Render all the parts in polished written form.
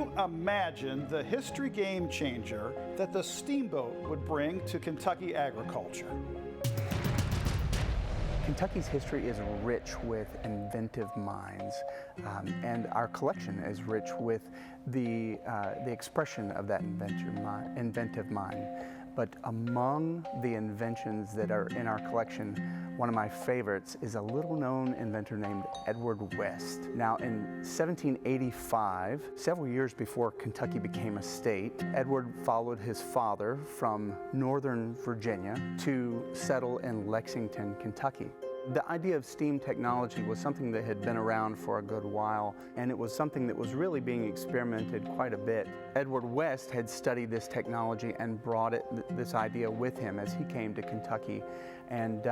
you imagine the history game changer that the steamboat would bring to Kentucky agriculture? Kentucky's history is rich with inventive minds, and our collection is rich with the expression of that inventive mind. But among the inventions that are in our collection, one of my favorites is a little-known inventor named Edward West. Now, in 1785, several years before Kentucky became a state, Edward followed his father from northern Virginia to settle in Lexington, Kentucky. The idea of steam technology was something that had been around for a good while, and it was something that was really being experimented quite a bit. Edward West had studied this technology and brought this idea with him as he came to Kentucky, and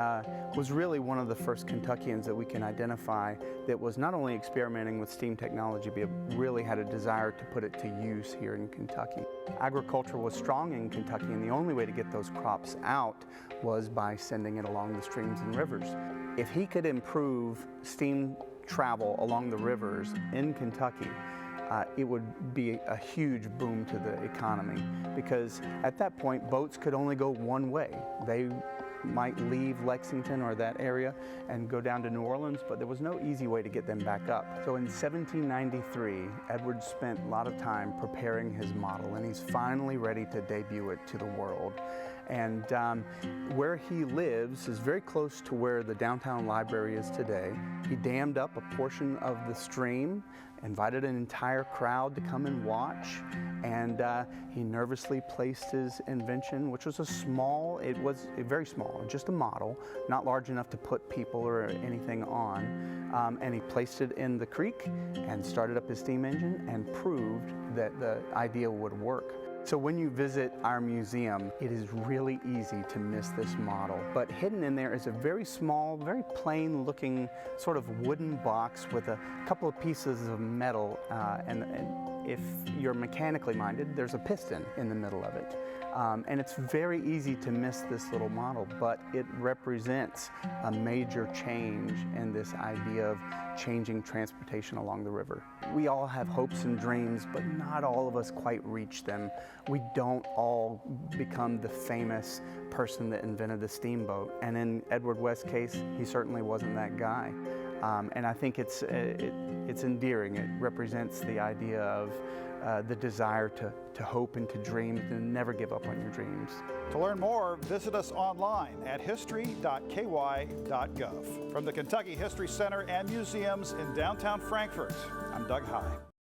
was really one of the first Kentuckians that we can identify that was not only experimenting with steam technology, but really had a desire to put it to use here in Kentucky. Agriculture was strong in Kentucky, and the only way to get those crops out was by sending it along the streams and rivers. If he could improve steam travel along the rivers in Kentucky, it would be a huge boom to the economy, because at that point boats could only go one way. They might leave Lexington or that area and go down to New Orleans, but there was no easy way to get them back up. So in 1793, Edward spent a lot of time preparing his model, and he's finally ready to debut it to the world. And where he lives is very close to where the downtown library is today. He dammed up a portion of the stream, invited an entire crowd to come and watch, and he nervously placed his invention, which was very small, just a model, not large enough to put people or anything on, and he placed it in the creek and started up his steam engine and proved that the idea would work. So when you visit our museum, it is really easy to miss this model. But hidden in there is a very small, very plain looking sort of wooden box with a couple of pieces of metal, and if you're mechanically minded, there's a piston in the middle of it. And it's very easy to miss this little model, but it represents a major change in this idea of changing transportation along the river. We all have hopes and dreams, but not all of us quite reach them. We don't all become the famous person that invented the steamboat. And in Edward West's case, he certainly wasn't that guy. And I think it's endearing. It represents the idea of the desire to hope and to dream and never give up on your dreams. To learn more, visit us online at History.KY.gov. From the Kentucky History Center and Museums in downtown Frankfort, I'm Doug High.